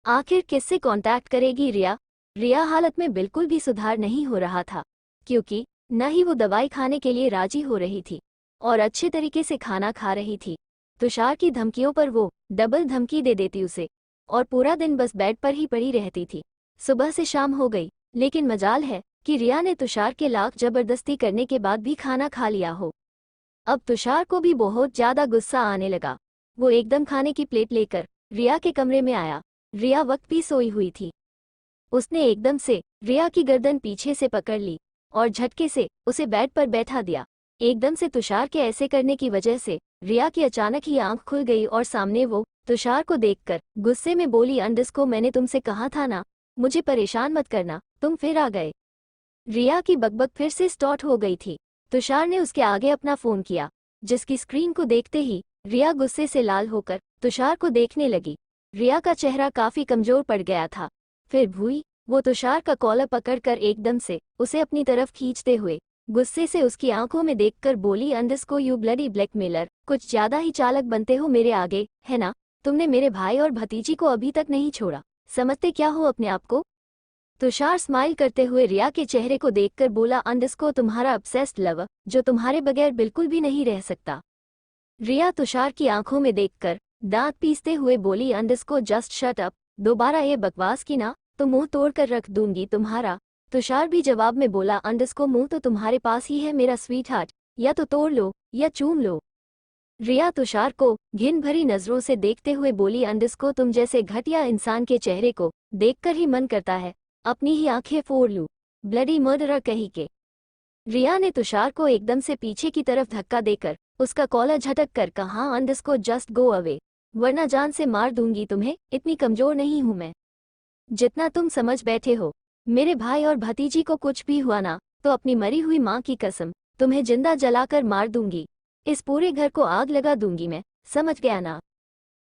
आखिर किससे कांटेक्ट करेगी रिया। रिया हालत में बिल्कुल भी सुधार नहीं हो रहा था, क्योंकि न ही वो दवाई खाने के लिए राजी हो रही थी और अच्छे तरीके से खाना खा रही थी। तुषार की धमकियों पर वो डबल धमकी दे देती उसे, और पूरा दिन बस बेड पर ही पड़ी रहती थी। सुबह से शाम हो गई, लेकिन मजाल है कि रिया ने तुषार के लाख जबरदस्ती करने के बाद भी खाना खा लिया हो। अब तुषार को भी बहुत ज्यादा गुस्सा आने लगा। वो एकदम खाने की प्लेट लेकर रिया के कमरे में आया। रिया वक्त भी सोई हुई थी। उसने एकदम से रिया की गर्दन पीछे से पकड़ ली और झटके से उसे बेड पर बैठा दिया। एकदम से तुषार के ऐसे करने की वजह से रिया की अचानक ही आंख खुल गई और सामने वो तुषार को देखकर गुस्से में बोली, अंडस्को मैंने तुमसे कहा था ना, मुझे परेशान मत करना, तुम फिर आ गए। रिया की बकबक फिर से स्टार्ट हो गई थी। तुषार ने उसके आगे अपना फोन किया, जिसकी स्क्रीन को देखते ही रिया गुस्से से लाल होकर तुषार को देखने लगी। रिया का चेहरा काफी कमजोर पड़ गया था। फिर भूई वो तुषार का कॉलर पकड़कर एकदम से उसे अपनी तरफ खींचते हुए गुस्से से उसकी आंखों में देखकर बोली, अंडस्को यू ब्लडी ब्लैकमेलर, कुछ ज्यादा ही चालाक बनते हो मेरे आगे, है ना। तुमने मेरे भाई और भतीजी को अभी तक नहीं छोड़ा, समझते क्या हो अपने आप को। तुषार स्माइल करते हुए रिया के चेहरे को देखकर बोला, अंडस्को तुम्हारा ऑब्सेस्ड लवर, जो तुम्हारे बगैर बिल्कुल भी नहीं रह सकता। रिया तुषार की आंखों में देखकर दांत पीसते हुए बोली, अंडस्को जस्ट शट अप, दोबारा ये बकवास की ना तो मुंह तोड़कर रख दूंगी तुम्हारा। तुषार भी जवाब में बोला, अंडस्को मुंह तो तुम्हारे पास ही है मेरा स्वीट हार्ट, या तो तोड़ लो या चूम लो। रिया तुषार को घिन भरी नजरों से देखते हुए बोली, अंडस्को तुम जैसे घटिया इंसान के चेहरे को देखकर ही मन करता है अपनी ही आंखें फोड़ लूं, ब्लडी मर्डरर कहीं के। रिया ने तुषार को एकदम से पीछे की तरफ धक्का देकर उसका कॉलर झटक कर कहा, अंडस्को जस्ट गो अवे, वरना जान से मार दूंगी तुम्हें, इतनी कमजोर नहीं हूं मैं जितना तुम समझ बैठे हो। मेरे भाई और भतीजी को कुछ भी हुआ ना तो अपनी मरी हुई माँ की कसम तुम्हें जिंदा जलाकर मार दूंगी, इस पूरे घर को आग लगा दूंगी मैं, समझ गया ना।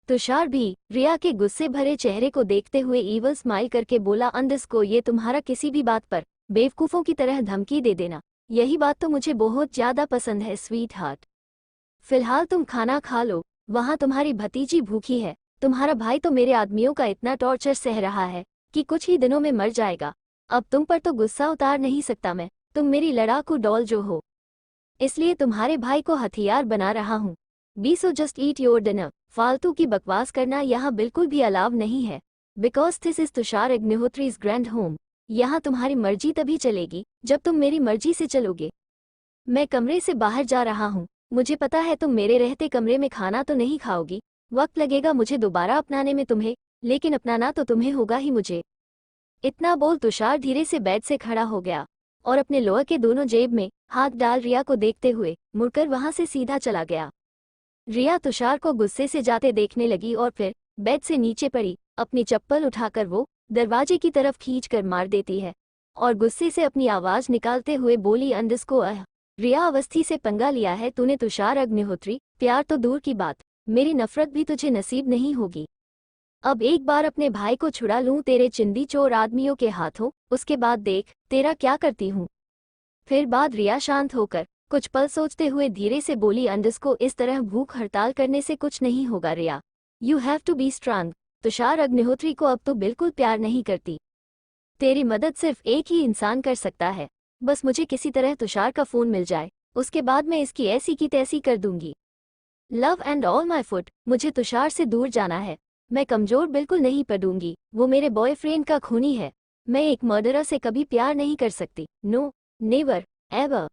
तुषार भी रिया के गुस्से भरे चेहरे को देखते हुए ईवल स्माइल करके बोला, अंडस्को ये तुम्हारा किसी भी बात पर बेवकूफों की तरह धमकी दे देना, यही बात तो मुझे बहुत ज्यादा पसंद है स्वीट हार्ट। फिलहाल तुम खाना खा लो, वहां तुम्हारी भतीजी भूखी है, तुम्हारा भाई तो मेरे आदमियों का इतना टॉर्चर सह रहा है कि कुछ ही दिनों में मर जाएगा। अब तुम पर तो गुस्सा उतार नहीं सकता मैं, तुम मेरी लड़ाकू डॉल जो हो, इसलिए तुम्हारे भाई को हथियार बना रहा हूँ। Be so just eat your dinner, फालतू की बकवास करना यहाँ बिल्कुल भी अलाव नहीं है, because this is Tushar Agnihotri's grand home. यहाँ तुम्हारी मर्जी तभी चलेगी जब तुम मेरी मर्जी से चलोगे। मैं कमरे से बाहर जा रहा हूँ, मुझे पता है तुम मेरे रहते कमरे में खाना तो नहीं खाओगी, वक्त लगेगा मुझे दोबारा अपनाने में तुम्हें, लेकिन अपनाना तो तुम्हें होगा ही मुझे। इतना बोल तुषार धीरे से बेड से खड़ा हो गया और अपने लोअर के दोनों जेब में हाथ डाल रिया को देखते हुए मुड़कर वहां से सीधा चला गया। रिया तुषार को गुस्से से जाते देखने लगी और फिर बेड से नीचे पड़ी अपनी चप्पल उठाकर वो दरवाजे की तरफ खींच कर मार देती है और गुस्से से अपनी आवाज निकालते हुए बोली, अंडस्को रिया अवस्थी से पंगा लिया है तूने तुषार अग्निहोत्री, प्यार तो दूर की बात, मेरी नफरत भी तुझे नसीब नहीं होगी। अब एक बार अपने भाई को छुड़ा लूं तेरे चिंदी चोर आदमियों के हाथों, उसके बाद देख तेरा क्या करती हूँ। फिर बाद रिया शांत होकर कुछ पल सोचते हुए धीरे से बोली, अंडस्को इस तरह भूख हड़ताल करने से कुछ नहीं होगा Riya, you have to be strong. Tushar Agnihotri को अब तो बिल्कुल प्यार नहीं करती, तेरी मदद सिर्फ एक ही इंसान कर सकता है, बस मुझे किसी तरह तुषार का फोन मिल जाए, उसके बाद मैं इसकी ऐसी की तैसी कर दूंगी। Love and all my foot, मुझे तुषार से दूर जाना है, मैं कमजोर बिल्कुल नहीं पड़ूंगी, वो मेरे बॉयफ्रेंड का खूनी है, मैं एक मर्डरर से कभी प्यार नहीं कर सकती, नो नेवर एवर।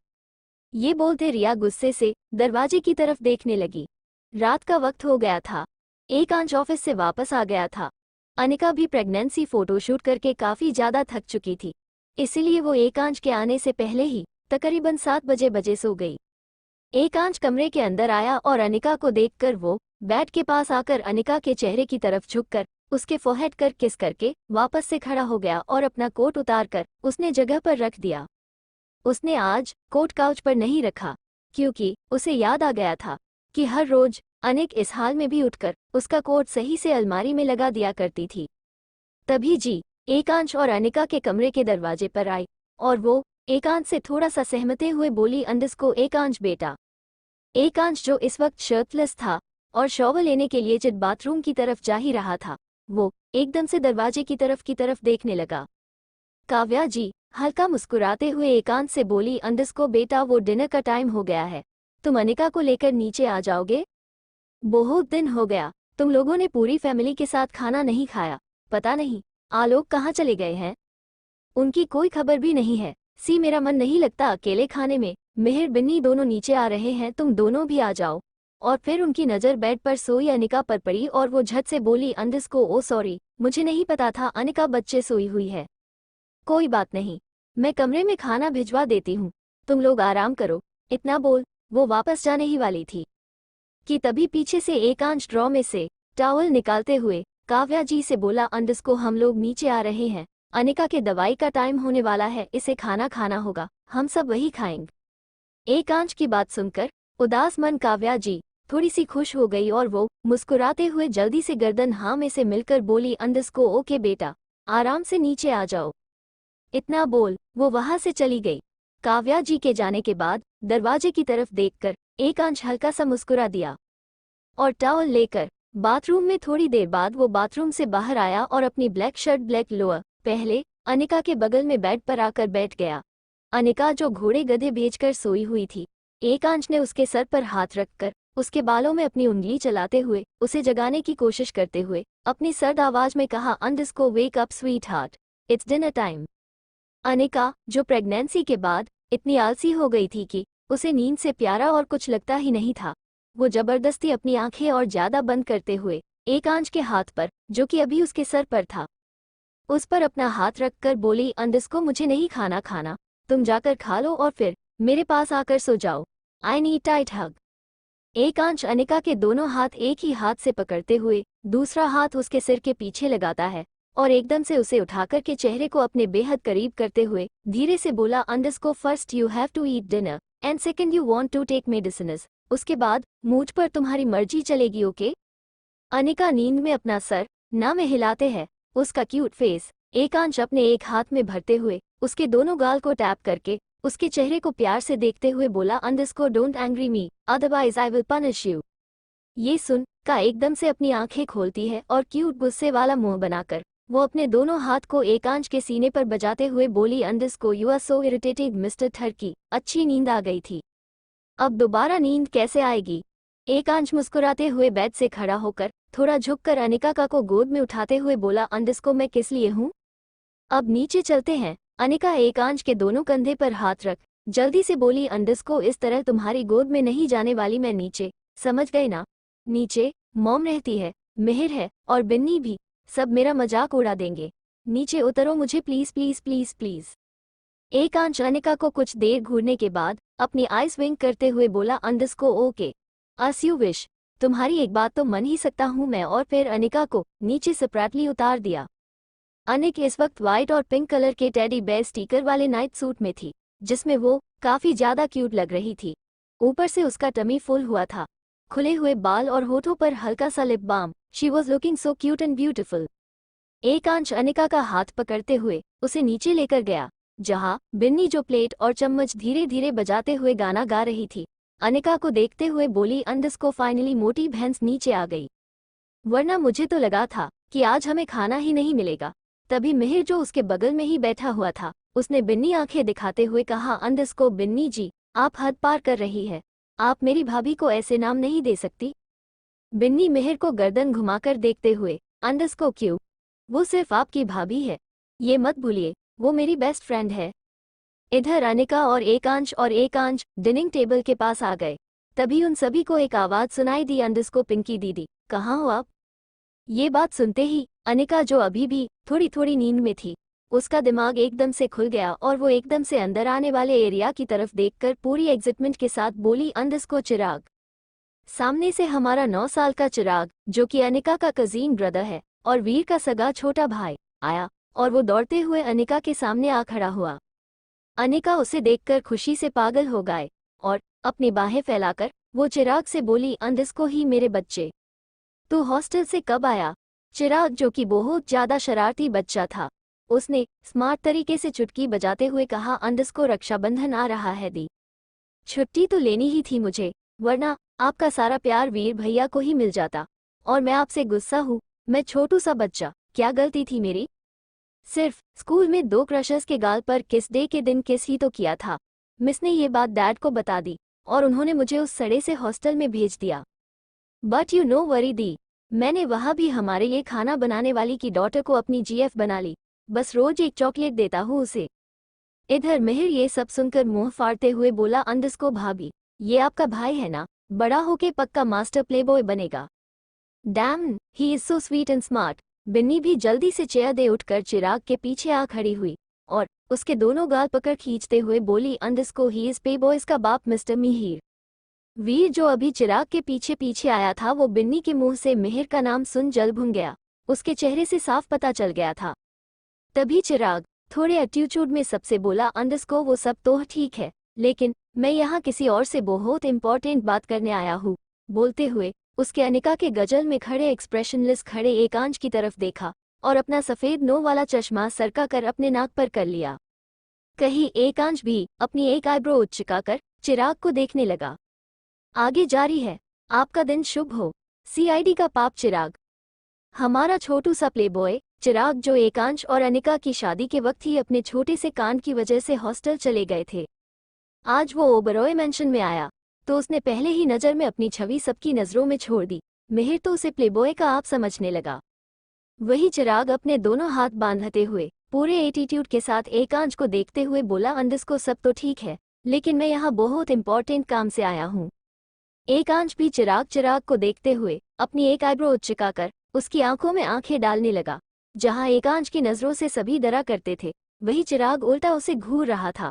ये बोलते रिया गुस्से से दरवाजे की तरफ देखने लगी। रात का वक्त हो गया था, एकांश ऑफिस से वापस आ गया था। अनिका भी प्रेगनेंसी फोटोशूट करके काफी ज्यादा थक चुकी थी, इसीलिए वो एकांश के आने से पहले ही तकरीबन 7 बजे सो गई। एकांश कमरे के अंदर आया और अनिका को देखकर वो बेड के पास आकर अनिका के चेहरे की तरफ झुककर उसके फोरहेड कर किस करके वापस से खड़ा हो गया और अपना कोट उतारकर उसने जगह पर रख दिया। उसने आज कोट काउच पर नहीं रखा, क्योंकि उसे याद आ गया था कि हर रोज अनिक इस हाल में भी उठकर उसका कोट सही से अलमारी में लगा दिया करती थी। तभी जी एकांश और अनिका के कमरे के दरवाजे पर आई और वो एकांश से थोड़ा सा सहमते हुए बोली, अंडस्को एकांश बेटा। एकांश जो इस वक्त शर्टलेस था और शॉवर लेने के लिए जब बाथरूम की तरफ जा ही रहा था, वो एकदम से दरवाजे की तरफ देखने लगा। काव्या जी हल्का मुस्कुराते हुए एकांत से बोली, अंडस्को बेटा वो डिनर का टाइम हो गया है, तुम अनिका को लेकर नीचे आ जाओगे? बहुत दिन हो गया, तुम लोगों ने पूरी फैमिली के साथ खाना नहीं खाया, पता नहीं आलोक कहाँ चले गए हैं, उनकी कोई खबर भी नहीं है। सी मेरा मन नहीं लगता अकेले खाने में, मिहिर बिन्नी दोनों नीचे आ रहे हैं, तुम दोनों भी आ जाओ। और फिर उनकी नज़र बेड पर सोई अनिका पर पड़ी और वो झट से बोली, अंडस्को ओ सॉरी, मुझे नहीं पता था अनिका बच्चे सोई हुई है। कोई बात नहीं, मैं कमरे में खाना भिजवा देती हूँ, तुम लोग आराम करो। इतना बोल वो वापस जाने ही वाली थी कि तभी पीछे से एकांश ड्रॉ में से टॉवल निकालते हुए काव्या जी से बोला, अंडस्को हम लोग नीचे आ रहे हैं, अनिका के दवाई का टाइम होने वाला है, इसे खाना खाना होगा, हम सब वही खाएंगे। एकांश की बात सुनकर उदास मन काव्या जी थोड़ी सी खुश हो गई और वो मुस्कुराते हुए जल्दी से गर्दन हाँ में से मिलकर बोली, अंडस्को ओके बेटा, आराम से नीचे आ जाओ। इतना बोल वो वहां से चली गई। काव्या जी के जाने के बाद दरवाजे की तरफ देखकर एकांश हल्का सा मुस्कुरा दिया और टॉवल लेकर बाथरूम में थोड़ी देर बाद वो बाथरूम से बाहर आया और अपनी ब्लैक शर्ट ब्लैक लोअर पहले अनिका के बगल में बेड पर आकर बैठ गया। अनिका जो घोड़े गधे भेजकर सोई हुई थी, एकांश ने उसके सर पर हाथ रखकर उसके बालों में अपनी उंगली चलाते हुए उसे जगाने की कोशिश करते हुए अपनी सर्द आवाज में कहा, अंडस्को wake up sweet heart, it's dinner time. Anika जो प्रेगनेंसी के बाद इतनी आलसी हो गई थी कि उसे नींद से प्यारा और कुछ लगता ही नहीं था, वो जबरदस्ती अपनी आंखें और ज्यादा बंद करते हुए एकांश के हाथ पर, जो कि अभी उसके सर पर था, उस पर अपना हाथ रखकर बोली, अंडस्को मुझे नहीं खाना खाना, तुम जाकर खा लो और फिर मेरे पास आकर सो जाओ, आई नीड टाइट हग। एकांश अनिका के दोनों हाथ एक ही हाथ से पकड़ते हुए दूसरा हाथ उसके सिर के पीछे लगाता है और एकदम से उसे उठाकर के चेहरे को अपने बेहद करीब करते हुए धीरे से बोला, अंडस्को first you have to eat dinner and second you want to take medicines, उसके बाद मुझ पर तुम्हारी मर्जी चलेगी ओके। अनिका नींद में अपना सर ना में हिलाते हैं, उसका क्यूट फेस एकांश अपने एक हाथ में भरते हुए उसके दोनों गाल को टैप करके उसके चेहरे को प्यार से देखते हुए बोला, अंडस्को don't angry me otherwise I will punish you. ये सुन का एकदम से अपनी आंखें खोलती है और क्यूट गुस्से वाला मुंह बनाकर वो अपने दोनों हाथ को एकांश के सीने पर बजाते हुए बोली, अंडस्को you are so irritated mister थर्की, अच्छी नींद आ गई थी, अब दोबारा नींद कैसे आएगी। एकांश मुस्कुराते हुए बेड से खड़ा होकर थोड़ा झुककर अनिका को गोद में उठाते हुए बोला, अंडस्को मैं किस लिए हूँ, अब नीचे चलते हैं। अनिका एकांश के दोनों कंधे पर हाथ रख जल्दी से बोली, अंडस्को इस तरह तुम्हारी गोद में नहीं जाने वाली मैं नीचे, समझ गए ना, नीचे मॉम रहती है, मिहिर है और बिन्नी भी, सब मेरा मजाक उड़ा देंगे, नीचे उतरो मुझे प्लीज प्लीज प्लीज प्लीज। एकांश अनिका को कुछ देर घूरने के बाद अपनी आइज विंक करते हुए बोला, अंडस्को ओके अस यू विश, तुम्हारी एक बात तो मान ही सकता हूँ मैं, और फिर अनिका को नीचे सेपरेटली उतार दिया। अनिक इस वक्त व्हाइट और पिंक कलर के टेडी बेयर स्टिकर वाले नाइट सूट में थी, जिसमें वो काफी ज्यादा क्यूट लग रही थी। ऊपर से उसका टमी फुल हुआ था, खुले हुए बाल और होठों पर हल्का सा lip balm, she was looking so cute and beautiful. Ekansh Anika का हाथ पकड़ते हुए उसे नीचे लेकर गया, जहां बिन्नी जो प्लेट और चम्मच धीरे धीरे बजाते हुए गाना गा रही थी, अनिका को देखते हुए बोली, अंडस्को फाइनली मोटी भैंस नीचे आ गई, वरना मुझे तो लगा था कि आज हमें खाना ही नहीं मिलेगा। तभी मिहिर जो उसके बगल में ही बैठा हुआ था, उसने बिन्नी आंखें दिखाते हुए कहा, अंडस्को बिन्नी जी आप हद पार कर रही है, आप मेरी भाभी को ऐसे नाम नहीं दे सकती। बिन्नी मिहिर को गर्दन घुमाकर देखते हुए, अंडस्को क्यों, वो सिर्फ आपकी भाभी है, ये मत भूलिए वो मेरी बेस्ट फ्रेंड है। इधर अनिका और एकांश डिनिंग टेबल के पास आ गए। तभी उन सभी को एक आवाज सुनाई दी, अंडस्को पिंकी दीदी कहाँ हो आप। ये बात सुनते ही अनिका जो अभी भी थोड़ी थोड़ी नींद में थी, उसका दिमाग एकदम से खुल गया और वो एकदम से अंदर आने वाले एरिया की तरफ देखकर पूरी एक्साइटमेंट के साथ बोली, अंडस्को चिराग। सामने से हमारा 9 साल का चिराग, जो कि अनिका का कजीन ब्रदर है और वीर का सगा छोटा भाई, आया और वो दौड़ते हुए अनिका के सामने आ खड़ा हुआ। अनिका उसे देखकर खुशी से पागल हो गए और अपनी बाहें फैलाकर वो चिराग से बोली, अंडस्को ही मेरे बच्चे, तू हॉस्टल से कब आया। चिराग जो कि बहुत ज्यादा शरारती बच्चा था, उसने स्मार्ट तरीके से चुटकी बजाते हुए कहा, अंडस्को रक्षाबंधन आ रहा है दी, छुट्टी तो लेनी ही थी मुझे, वरना आपका सारा प्यार वीर भैया को ही मिल जाता, और मैं आपसे गुस्सा हूँ, मैं छोटू सा बच्चा क्या गलती थी मेरी? सिर्फ स्कूल में 2 क्रशर्स के गाल पर किस डे के दिन किस ही तो किया था। मिस ने ये बात डैड को बता दी और उन्होंने मुझे उस सड़े से हॉस्टल में भेज दिया। बट यू नो वरी दी, मैंने वहाँ भी हमारे लिए खाना बनाने वाली की डॉटर को अपनी जीएफ बना ली। बस रोज एक चॉकलेट देता हूँ उसे। इधर मिहिर ये सब सुनकर मुंह फाड़ते हुए बोला, अंदस्को भाभी, ये आपका भाई है ना, बड़ा होके पक्का मास्टर प्लेबॉय बनेगा। Damn, he is so sweet and smart. Binni भी जल्दी से चेयर दे उठकर चिराग के पीछे आ खड़ी हुई और उसके दोनों गाल पकड़ खींचते हुए बोली, अंदस्को ही इज प्लेबॉयज का बाप मिस्टर मिहिर। वीर जो अभी चिराग के पीछे पीछे आया था वो बिन्नी के मुंह से मिहिर का नाम सुन जल भुन गया। उसके चेहरे से साफ पता चल गया था। तभी चिराग थोड़े एटीट्यूड में सबसे बोला, अंदस्को वो सब तो ठीक है, लेकिन मैं यहाँ किसी और से बहुत इंपॉर्टेंट बात करने आया हूँ। बोलते हुए उसके अनिका के गजल में खड़े एक्सप्रेशनलेस खड़े एकांश की तरफ देखा और अपना सफ़ेद नो वाला चश्मा सरका कर अपने नाक पर कर लिया। कहीं एकांश भी अपनी एक आईब्रो उचकाकर चिराग को देखने लगा। आगे जारी है। आपका दिन शुभ हो। सीआईडी का पाप चिराग। हमारा छोटू सा प्लेबॉय चिराग जो एकांश और अनिका की शादी के वक्त ही अपने छोटे से कांड की वजह से हॉस्टल चले गए थे, आज वो ओबरॉय मेंशन में आया तो उसने पहले ही नज़र में अपनी छवि सबकी नज़रों में छोड़ दी। मिहिर तो उसे प्लेबॉय का आप समझने लगा। वही चिराग अपने दोनों हाथ बांधते हुए पूरे एटीट्यूड के साथ एकांश को देखते हुए बोला, अंदस्को सब तो ठीक है, लेकिन मैं यहाँ बहुत इंपॉर्टेंट काम से आया हूँ। एकांश भी चिराग को देखते हुए अपनी एक आईब्रो उचकाकर उसकी आंखों में आंखें डालने लगा। जहां एकांश की नजरों से सभी डरा करते थे, वही चिराग उल्टा उसे घूर रहा था।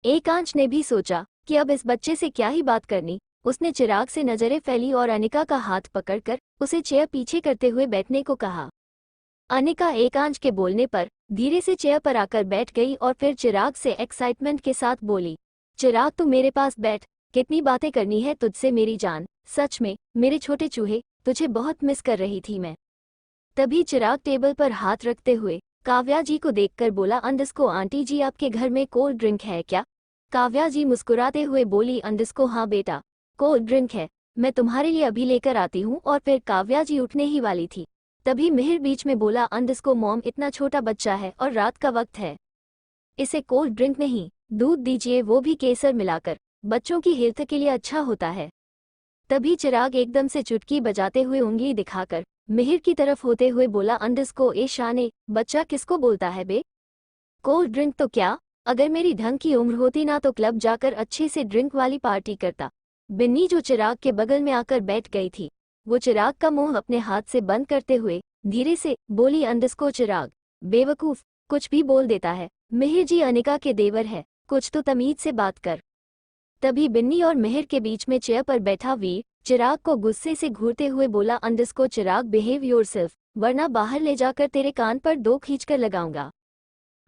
एकांश ने भी सोचा कि अब इस बच्चे से क्या ही बात करनी। उसने चिराग से नजरें फैली और अनिका का हाथ पकड़कर उसे चेयर पीछे करते हुए बैठने को कहा। अनिका एकांश के बोलने पर धीरे से चेयर पर आकर बैठ गई और फिर चिराग से एक्साइटमेंट के साथ बोली, चिराग तू मेरे पास बैठ, कितनी बातें करनी है तुझसे मेरी जान। सच में मेरे छोटे चूहे, तुझे बहुत मिस कर रही थी मैं। तभी चिराग टेबल पर हाथ रखते हुए काव्या जी को देखकर बोला, अंदस्को आंटी जी आपके घर में कोल्ड ड्रिंक है क्या? काव्या जी मुस्कुराते हुए बोली, अंदस्को हाँ बेटा, कोल्ड ड्रिंक है, मैं तुम्हारे लिए अभी लेकर आती हूँ। और फिर काव्या जी उठने ही वाली थी, तभी मिहिर बीच में बोला, अंदस्को मॉम इतना छोटा बच्चा है और रात का वक्त है, इसे कोल्ड ड्रिंक नहीं दूध दीजिए, वो भी केसर मिलाकर, बच्चों की हेल्थ के लिए अच्छा होता है। तभी चिराग एकदम से चुटकी बजाते हुए उंगली दिखाकर मिहिर की तरफ होते हुए बोला, अंदस्को ए शाने, बच्चा किसको बोलता है बे? कोल्ड ड्रिंक तो क्या, अगर मेरी ढंग की उम्र होती ना तो क्लब जाकर अच्छे से ड्रिंक वाली पार्टी करता। बिन्नी जो चिराग के बगल में आकर बैठ गई थी, वो चिराग का मुंह अपने हाथ से बंद करते हुए धीरे से बोली, अंदस्को चिराग, बेवकूफ, कुछ भी बोल देता है। मिहिर जी अनिका के देवर है, कुछ तो तमीज से बात कर। तभी बिन्नी और मिहिर के बीच में चेयर पर बैठा वीर चिराग को गुस्से से घूरते हुए बोला, अंदस्को चिराग बिहेव योरसेल्फ, वरना बाहर ले जाकर तेरे कान पर 2 खींचकर लगाऊंगा।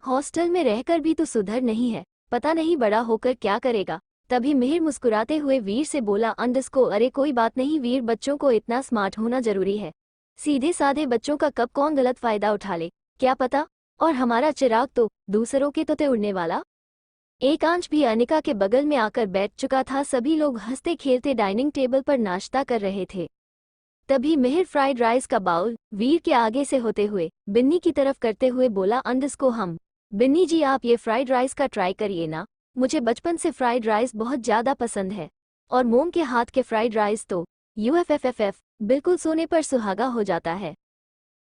हॉस्टल में रहकर भी तू सुधर नहीं है, पता नहीं बड़ा होकर क्या करेगा। तभी मिहिर मुस्कुराते हुए वीर से बोला, अंदस्को अरे कोई बात नहीं वीर, बच्चों को इतना स्मार्ट होना जरूरी है, सीधे साधे बच्चों का कब कौन गलत फायदा उठा ले क्या पता। और हमारा चिराग तो दूसरों के तोते उड़ने वाला। एकांश भी अनिका के बगल में आकर बैठ चुका था। सभी लोग हंसते खेलते डाइनिंग टेबल पर नाश्ता कर रहे थे। तभी मिहिर फ्राइड राइस का बाउल वीर के आगे से होते हुए बिन्नी की तरफ करते हुए बोला, अंदस्को हम बिन्नी जी आप ये फ्राइड राइस का ट्राई करिए ना, मुझे बचपन से फ्राइड राइस बहुत ज़्यादा पसंद है। और मोम के हाथ के फ्राइड राइस तो यूएफएफएफ बिल्कुल सोने पर सुहागा हो जाता है।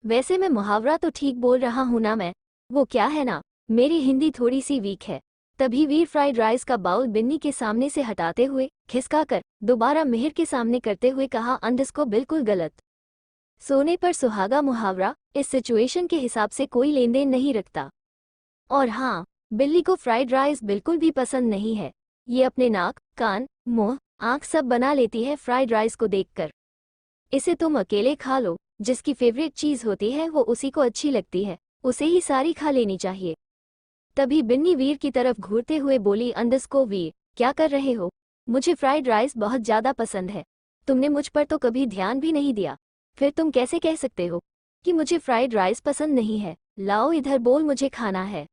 वैसे मैं मुहावरा तो ठीक बोल रहा हूँ ना मैं? वो क्या है ना, मेरी हिंदी थोड़ी सी वीक है। तभी वीर फ्राइड राइस का बाउल बिन्नी के सामने से हटाते हुए खिसकाकर दोबारा मिहिर के सामने करते हुए कहा, अंदस्को बिल्कुल गलत। सोने पर सुहागा मुहावरा इस सिचुएशन के हिसाब से कोई लेन देन नहीं रखता। और हाँ, बिल्ली को फ्राइड राइस बिल्कुल भी पसंद नहीं है। ये अपने नाक, कान, मुंह, आँख सब बना लेती है फ्राइड राइस को देखकर। इसे तुम अकेले खा लो, जिसकी फेवरेट चीज़ होती है वो उसी को अच्छी लगती है, उसे ही सारी खा लेनी चाहिए। तभी बिन्नी वीर की तरफ घूरते हुए बोली, अंदस्को वीर क्या कर रहे हो? मुझे फ्राइड राइस बहुत ज़्यादा पसंद है, तुमने मुझ पर तो कभी ध्यान भी नहीं दिया, फिर तुम कैसे कह सकते हो कि मुझे फ्राइड राइस पसंद नहीं है? लाओ इधर, बोल मुझे खाना है।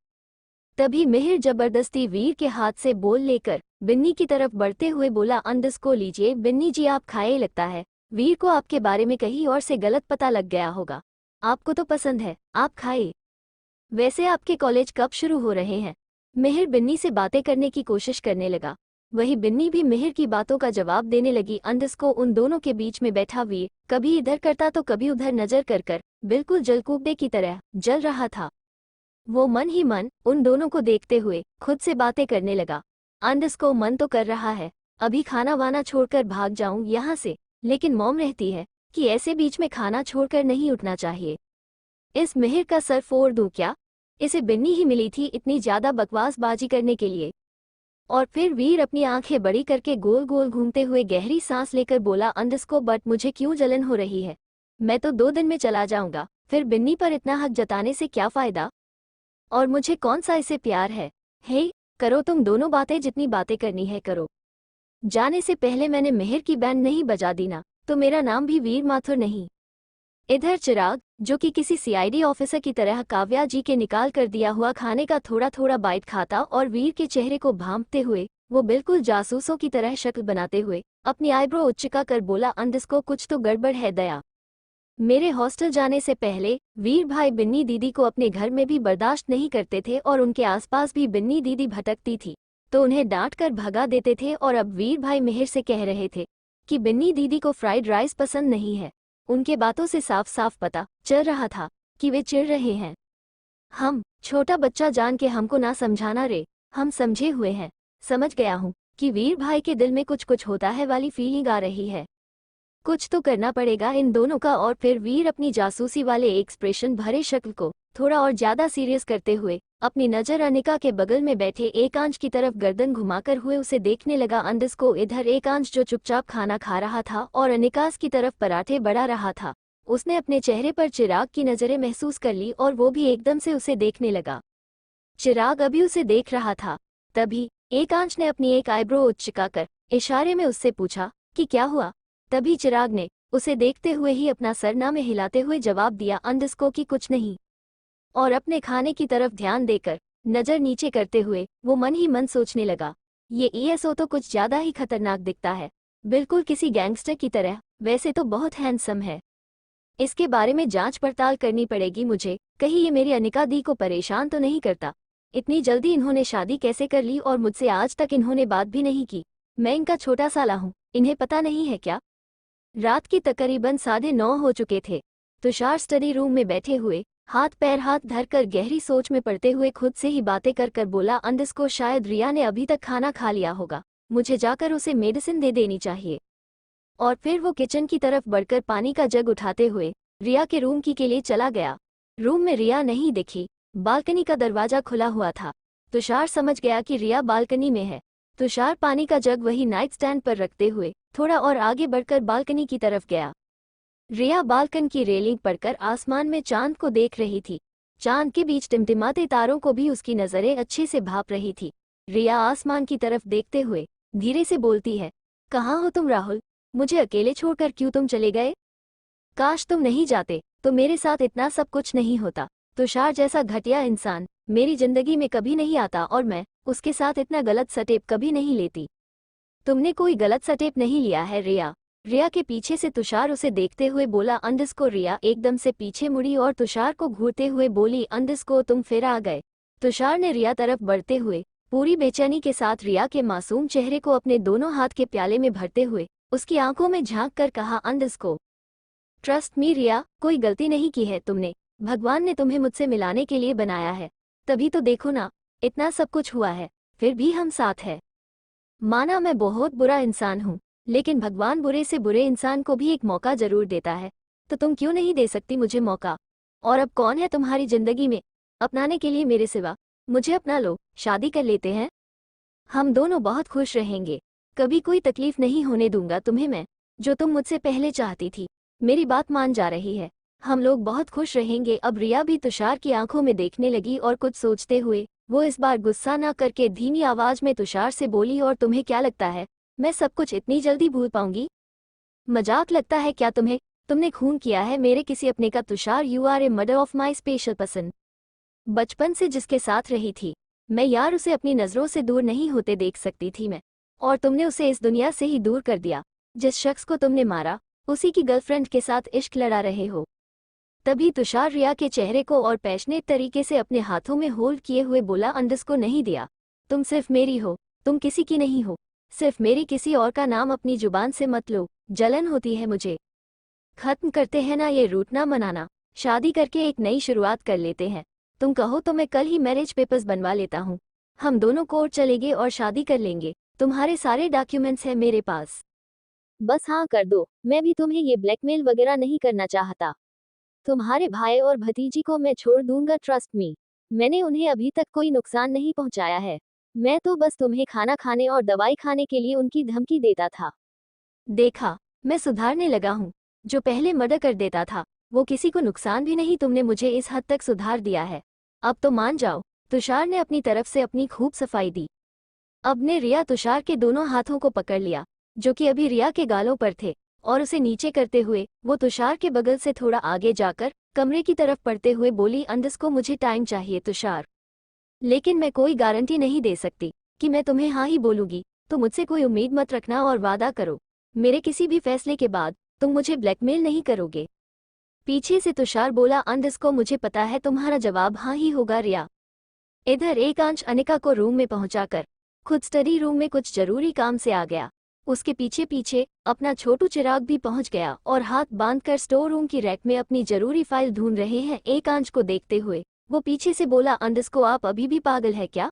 तभी मिहिर जबरदस्ती वीर के हाथ से बोल लेकर बिन्नी की तरफ बढ़ते हुए बोला, अंदस्को लीजिए बिन्नी जी आप खाए, लगता है वीर को आपके बारे में कहीं और से गलत पता लग गया होगा। आपको तो पसंद है, आप खाइए। वैसे आपके कॉलेज कब शुरू हो रहे हैं? मिहिर बिन्नी से बातें करने की कोशिश करने लगा। वही बिन्नी भी मिहिर की बातों का जवाब देने लगी। अंडस्को उन दोनों के बीच में बैठा वीर कभी इधर करता तो कभी उधर नजर कर बिल्कुल जलकूबे की तरह जल रहा था। वो मन ही मन उन दोनों को देखते हुए खुद से बातें करने लगा। अंडस्को मन तो कर रहा है अभी खाना वाना छोड़कर भाग जाऊं यहाँ से, लेकिन मॉम रहती है कि ऐसे बीच में खाना छोड़कर नहीं उठना चाहिए। इस मिहिर का सर फोड़ दूं क्या? इसे बिन्नी ही मिली थी इतनी ज्यादा बकवासबाजी करने के लिए। और फिर वीर अपनी आंखें बड़ी करके गोल गोल घूमते हुए गहरी सांस लेकर बोला, अंडस्को बट मुझे क्यों जलन हो रही है? मैं तो 2 दिन में चला जाऊंगा, फिर बिन्नी पर इतना हक जताने से क्या फायदा? और मुझे कौन सा इसे प्यार है? हे, करो तुम दोनों बातें, जितनी बातें करनी है करो। जाने से पहले मैंने मिहिर की बैंड नहीं बजा दी ना, तो मेरा नाम भी वीर माथुर नहीं। इधर चिराग, जो कि किसी सीआईडी ऑफिसर की तरह काव्या जी के निकाल कर दिया हुआ खाने का थोड़ा थोड़ा बाइट खाता और वीर के चेहरे को भांपते हुए वो बिल्कुल जासूसों की तरह शक्ल बनाते हुए अपनी आईब्रो उच्चका कर बोला, अंडस्को कुछ तो गड़बड़ है दया। मेरे हॉस्टल जाने से पहले वीर भाई बिन्नी दीदी को अपने घर में भी बर्दाश्त नहीं करते थे और उनके आसपास भी बिन्नी दीदी भटकती थी तो उन्हें डांट कर भगा देते थे। और अब वीर भाई मिहिर से कह रहे थे कि बिन्नी दीदी को फ्राइड राइस पसंद नहीं है। उनके बातों से साफ साफ पता चल रहा था कि वे चिढ़ रहे हैं। हम छोटा बच्चा जान के हमको ना समझाना रे, हम समझे हुए हैं। समझ गया हूँ कि वीर भाई के दिल में कुछ कुछ होता है वाली फीलिंग आ रही है। कुछ तो करना पड़ेगा इन दोनों का। और फिर वीर अपनी जासूसी वाले एक्सप्रेशन भरे शक्ल को थोड़ा और ज्यादा सीरियस करते हुए अपनी नजर अनिका के बगल में बैठे एकांश की तरफ गर्दन घुमाकर हुए उसे देखने लगा। अंडस्को इधर एकांश जो चुपचाप खाना खा रहा था और अनिकास की तरफ पराठे बढ़ा रहा था, उसने अपने चेहरे पर चिराग की नजरें महसूस कर ली और वो भी एकदम से उसे देखने लगा। चिराग अभी उसे देख रहा था। तभी एकांश ने अपनी एक आईब्रो उचकाकर इशारे में उससे पूछा कि क्या हुआ। तभी चिराग ने उसे देखते हुए ही अपना सरना में हिलाते हुए जवाब दिया, अंडस्को की कुछ नहीं। और अपने खाने की तरफ ध्यान देकर नजर नीचे करते हुए वो मन ही मन सोचने लगा, ये ईएसओ तो कुछ ज्यादा ही खतरनाक दिखता है, बिल्कुल किसी गैंगस्टर की तरह। वैसे तो बहुत हैंडसम है, इसके बारे में जांच पड़ताल करनी पड़ेगी मुझे, कहीं ये मेरी अनिका दी को परेशान तो नहीं करता। इतनी जल्दी इन्होंने शादी कैसे कर ली और मुझसे आज तक इन्होंने बात भी नहीं की। मैं इनका छोटा साला हूँ, इन्हें पता नहीं है क्या? रात की तकरीबन 9:30 हो चुके थे। तुषार स्टडी रूम में बैठे हुए हाथ धरकर गहरी सोच में पड़ते हुए खुद से ही बातें कर बोला, अंडस्को शायद रिया ने अभी तक खाना खा लिया होगा, मुझे जाकर उसे मेडिसिन दे देनी चाहिए। और फिर वो किचन की तरफ बढ़कर पानी का जग उठाते हुए रिया के रूम के लिए चला गया। रूम में रिया नहीं दिखी, बालकनी का दरवाजा खुला हुआ था। तुषार समझ गया कि रिया बालकनी में है। तुषार पानी का जग वही नाइट स्टैंड पर रखते हुए थोड़ा और आगे बढ़कर बालकनी की तरफ गया। रिया बालकनी की रेलिंग पड़कर आसमान में चांद को देख रही थी। चांद के बीच टिमटिमाते तारों को भी उसकी नजरें अच्छे से भाप रही थी। रिया आसमान की तरफ देखते हुए धीरे से बोलती है, कहाँ हो तुम राहुल? मुझे अकेले छोड़कर क्यों तुम चले गए? काश तुम नहीं जाते तो मेरे साथ इतना सब कुछ नहीं होता। तुषार जैसा घटिया इंसान मेरी जिंदगी में कभी नहीं आता और मैं उसके साथ इतना गलत स्टेप कभी नहीं लेती। तुमने कोई गलत स्टेप नहीं लिया है रिया। रिया के पीछे से तुषार उसे देखते हुए बोला, अंडस्को। रिया एकदम से पीछे मुड़ी और तुषार को घूरते हुए बोली, अंडस्को तुम फिर आ गए। तुषार ने रिया तरफ बढ़ते हुए पूरी बेचैनी के साथ रिया के मासूम चेहरे को अपने दोनों हाथ के प्याले में भरते हुए उसकी आंखों में झांक कर कहा, अंडस्को ट्रस्ट मी रिया, कोई गलती नहीं की है तुमने। भगवान ने तुम्हें मुझसे मिलाने के लिए बनाया है, तभी तो देखो ना इतना सब कुछ हुआ है, फिर भी हम साथ हैं। माना मैं बहुत बुरा इंसान हूँ, लेकिन भगवान बुरे से बुरे इंसान को भी एक मौका जरूर देता है, तो तुम क्यों नहीं दे सकती मुझे मौका? और अब कौन है तुम्हारी जिंदगी में अपनाने के लिए मेरे सिवा? मुझे अपना लो, शादी कर लेते हैं, हम दोनों बहुत खुश रहेंगे। कभी कोई तकलीफ नहीं होने दूंगा तुम्हें मैं, जो तुम मुझसे पहले चाहती थी। मेरी बात मान जा रही है, हम लोग बहुत खुश रहेंगे। अब रिया भी तुषार की आंखों में देखने लगी और कुछ सोचते हुए वो इस बार गुस्सा न करके धीमी आवाज में तुषार से बोली, और तुम्हें क्या लगता है मैं सब कुछ इतनी जल्दी भूल पाऊंगी? मजाक लगता है क्या तुम्हें? तुमने खून किया है मेरे किसी अपने का। Tushar, you are a murder of my special person. बचपन से जिसके साथ रही थी मैं यार, उसे अपनी नजरों से दूर नहीं होते देख सकती थी मैं, और तुमने उसे इस दुनिया से ही दूर कर दिया। जिस शख्स को तुमने मारा उसी की गर्लफ्रेंड के साथ इश्क लड़ा रहे हो। तभी तुषार रिया के चेहरे को और पैशनेट तरीके से अपने हाथों में होल्ड किए हुए बोला, अंडस को नहीं दिया। तुम सिर्फ मेरी हो, तुम किसी की नहीं हो। सिर्फ मेरी, किसी और का नाम अपनी जुबान से मत लो, जलन होती है मुझे। खत्म करते हैं ना ये रूठना मनाना, शादी करके एक नई शुरुआत कर लेते हैं। तुम कहो तो मैं कल ही मैरिज पेपर्स बनवा लेता हूँ। हम दोनों कोर्ट चलेंगे और शादी कर लेंगे। तुम्हारे सारे डॉक्यूमेंट्स हैं मेरे पास, बस हाँ कर दो। मैं भी तुम्हें ये ब्लैकमेल वगैरह नहीं करना चाहता। तुम्हारे भाई और भतीजी को मैं छोड़ दूंगा, ट्रस्ट मी। मैंने उन्हें अभी तक कोई नुकसान नहीं पहुंचाया है। मैं तो बस तुम्हें खाना खाने और दवाई खाने के लिए उनकी धमकी देता था। देखा, मैं सुधारने लगा हूँ। जो पहले मर्डर कर देता था वो किसी को नुकसान भी नहीं, तुमने मुझे इस हद तक सुधार दिया है। अब तो मान जाओ। तुषार ने अपनी तरफ से अपनी खूब सफाई दी। अब ने रिया तुषार के दोनों हाथों को पकड़ लिया, जो कि अभी रिया के गालों पर थे, और उसे नीचे करते हुए वो तुषार के बगल से थोड़ा आगे जाकर कमरे की तरफ पढ़ते हुए बोली, अंडस को मुझे टाइम चाहिए तुषार, लेकिन मैं कोई गारंटी नहीं दे सकती कि मैं तुम्हें हाँ ही बोलूंगी। तो मुझसे कोई उम्मीद मत रखना और वादा करो मेरे किसी भी फैसले के बाद तुम मुझे ब्लैकमेल नहीं करोगे। पीछे से तुषार बोला, अंडस को मुझे पता है तुम्हारा जवाब हाँ ही होगा रिया। इधर एकांश अनिका को रूम में पहुंचाकर खुद स्टडी रूम में कुछ जरूरी काम से आ गया। उसके पीछे पीछे अपना छोटू चिराग भी पहुंच गया और हाथ बांधकर स्टोर रूम की रैक में अपनी जरूरी फाइल ढूंढ रहे हैं। एकांश को देखते हुए वो पीछे से बोला, अंडस को आप अभी भी पागल है क्या?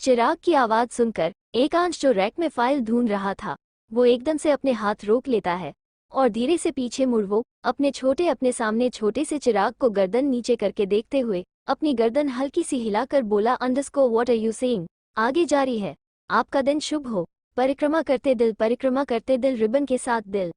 चिराग की आवाज सुनकर एकांश जो रैक में फाइल ढूंढ रहा था वो एकदम से अपने हाथ रोक लेता है और धीरे से पीछे मुड़ वो अपने सामने छोटे से चिराग को गर्दन नीचे करके देखते हुए अपनी गर्दन हल्की सी हिलाकर बोला, अंडस को व्हाट आर यू सेइंग? आगे जारी है। आपका दिन शुभ हो। परिक्रमा करते दिल, परिक्रमा करते दिल, रिबन के साथ दिल।